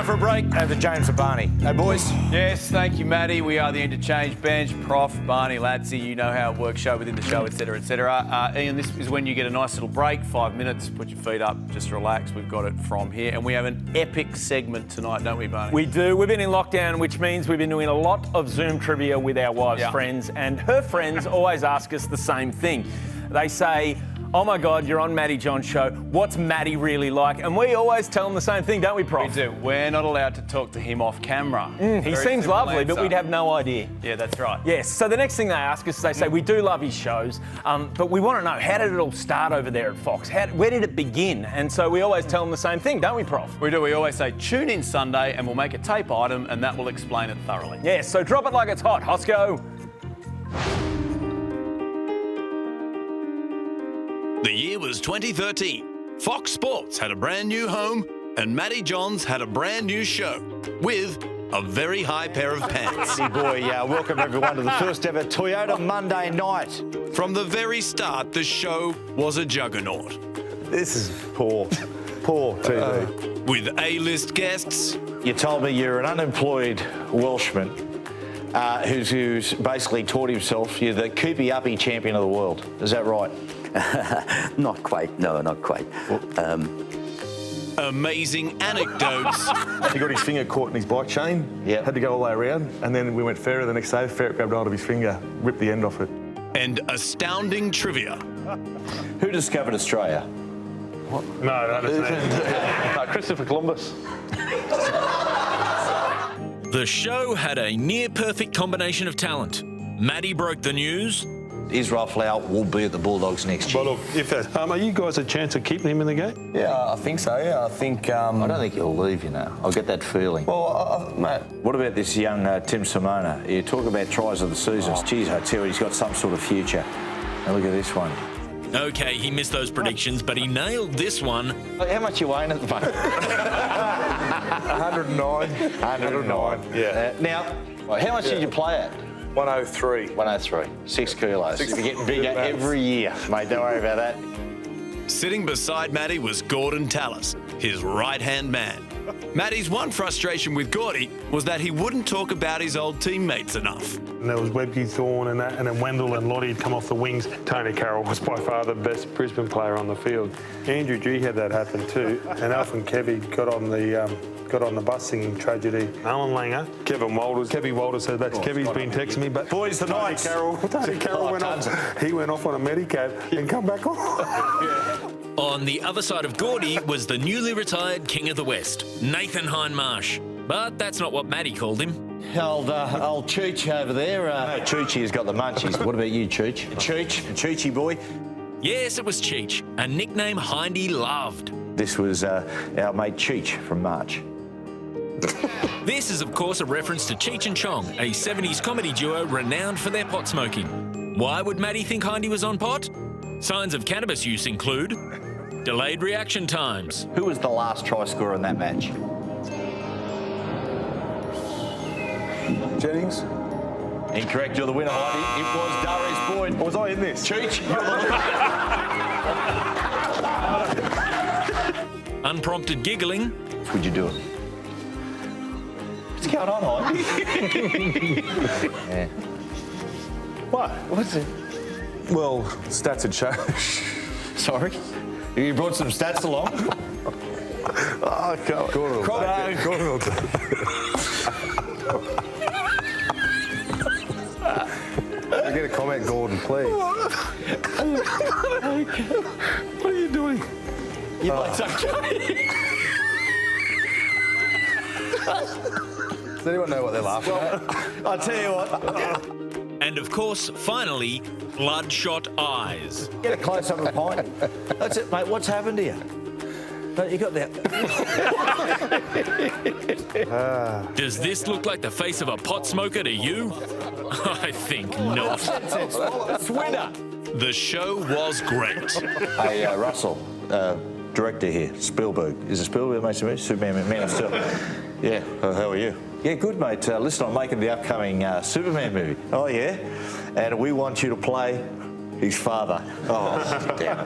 for a break. Over to James and Barney. Hey, boys. Yes, thank you, Matty. We are the Interchange bench. Prof, Barney, Ladsy, you know how it works, show within the show, etc., etc. Ian, this is when you get a nice little break, 5 minutes, put your feet up, just relax. We've got it from here. And we have an epic segment tonight, don't we, Barney? We do. We've been in lockdown, which means we've been doing a lot of Zoom trivia with our wives' friends, and her friends always ask us the same thing. They say, oh my God, you're on Matty Johns Show. What's Matty really like? And we always tell them the same thing, don't we, Prof? We do. We're not allowed to talk to him off camera. He seems lovely, but we'd have no idea. Yeah, that's right. Yes, so the next thing they ask us, they say, we do love his shows, but we want to know, how did it all start over there at Fox? Where did it begin? And so we always tell them the same thing, don't we, Prof? We do. We always say, tune in Sunday and we'll make a tape item and that will explain it thoroughly. Yes, so drop it like it's hot. Hosco. The year was 2013. Fox Sports had a brand new home and Matty Johns had a brand new show with a very high pair of pants. Hey boy, welcome everyone to the first ever Toyota Monday night. From the very start, the show was a juggernaut. This is poor TV. With A-list guests. You told me you're an unemployed Welshman who's basically taught himself you're the Coopy-Uppy champion of the world. Is that right? Not quite. No, not quite. Amazing anecdotes. He got his finger caught in his bike chain. Yeah. Had to go all the way around. And then we went fairer the next day. The ferret grabbed hold of his finger, ripped the end off it. And astounding trivia. Who discovered Australia? What? No, that's Christopher Columbus. The show had a near-perfect combination of talent. Matty broke the news. Israel Folau will be at the Bulldogs next year. Well, look, if that's... are you guys a chance of keeping him in the game? Yeah, I think so, yeah. I think... I don't think he'll leave, you know. I get that feeling. Well, mate... What about this young Tim Simona? You talk about tries of the seasons. Geez, I tell you, he's got some sort of future. Now look at this one. Okay, he missed those predictions, but he nailed this one. How much you weighing at the moment? 109. 109. Yeah. Now, how much did you play at? 103. 103. 6 kilos. You're getting bigger every year, mate. Don't worry about that. Sitting beside Matty was Gordon Tallis, his right-hand man. Matty's one frustration with Gordy was that he wouldn't talk about his old teammates enough. And there was Webke Thorne and then Wendell and Lottie had come off the wings. Tony Carroll was by far the best Brisbane player on the field. Andrew G had that happen too, and Alf and Kevy got on the bus singing Tragedy. Alan Langer, Kevin Walters said that's Kevy's been texting me, but boys, the Knights. Tony Carroll went off. He went off on a Medicab and come back on. On the other side of Gordy was the newly retired King of the West, Nathan Hindmarsh. But that's not what Matty called him. Old Chooch over there. No, Choochie has got the munchies. What about you, Chooch? Choochie boy. Yes, it was Cheech, a nickname Hindy loved. This was our mate Cheech from March. This is, of course, a reference to Cheech and Chong, a 70s comedy duo renowned for their pot smoking. Why would Matty think Hindy was on pot? Signs of cannabis use include delayed reaction times. Who was the last try scorer in that match? Jennings? Incorrect, you're the winner, Heidi. It was Darius Boyd. Was I in this? Cheech, you're the winner. Unprompted giggling. Would you do it? What's going on, Heidi? Yeah. What? What's it? Well, stats would show. Sorry? You brought some stats along? Oh, Gordon. Gordon. I get a comment, Gordon, please. What are you doing? You like okay? Does anyone know what they're laughing at? I'll tell you what. And of course, finally, bloodshot eyes. Get a close up of the pint. That's it, mate. What's happened to you? You got that. Does this look like the face of a pot smoker to you? I think not. Swinner. The show was great. Hey, Russell, director here, Spielberg. Is it Spielberg that makes the movie? Superman, Man of Steel. Yeah, how are you? Yeah, good, mate. Listen, I'm making the upcoming Superman movie. Oh, yeah? And we want you to play his father. Oh, damn.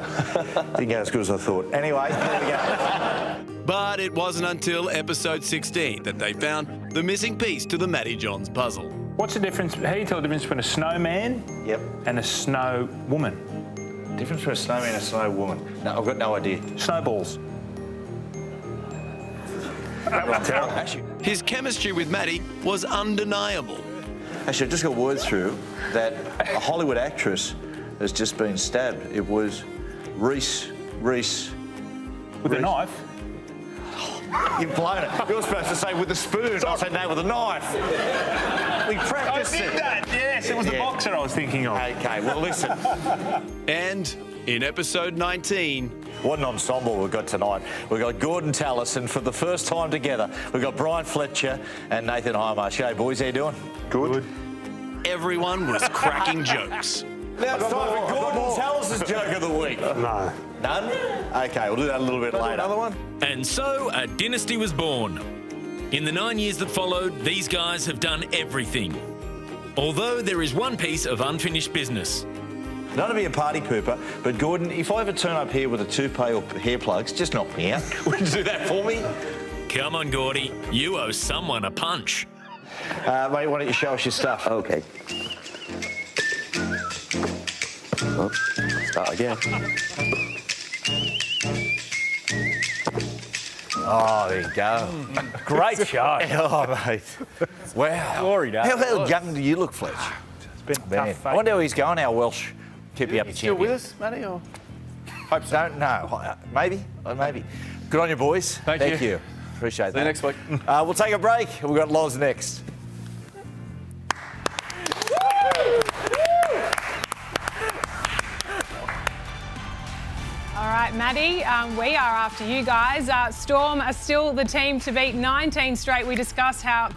Didn't go as good as I thought. Anyway, there we go. But it wasn't until episode 16 that they found the missing piece to the Matty Johns puzzle. What's the difference? How do you tell the difference between a snowman and a snow woman? Difference between a snowman and a snow woman? No, I've got no idea. Snowballs. That was terrible. His chemistry with Matty was undeniable. Actually, I just got word through that a Hollywood actress has just been stabbed. It was Reese. With a knife? You've blown it. You're supposed to say with a spoon. I said no, with a knife. We practiced it. that, yes. It was the boxer I was thinking of. Okay, well, listen. And in episode 19, What an ensemble we've got tonight. We've got Gordon Tallis, and for the first time together, we've got Brian Fletcher and Nathan Highmarsh. G'day, boys. How you doing? Good. everyone was cracking jokes. Now it's time for Gordon Tallis' joke of the week. No. None? Okay, we'll do that a little bit later. Another one? And so a dynasty was born. In the 9 years that followed, these guys have done everything. Although there is one piece of unfinished business. Not to be a party pooper, but Gordon, if I ever turn up here with a toupee or hair plugs, just knock me out. Would you do that for me? Come on, Gordy. You owe someone a punch. Mate, why don't you show us your stuff? Okay. Oh, start again. Oh, there you go. Great show. Oh, mate. Wow. Glory days. How young do you look, Fletch? It's been tough. I wonder how he's going, our Welsh keepy-up champion. Still with us, Matty? Or? Hope so. Don't know. Maybe. Maybe. Good on you, boys. Thank you. Appreciate that. See you next week. We'll take a break. We've got Loz next. All right, Matty, we are after you guys. Storm are still the team to beat 19 straight. We discussed how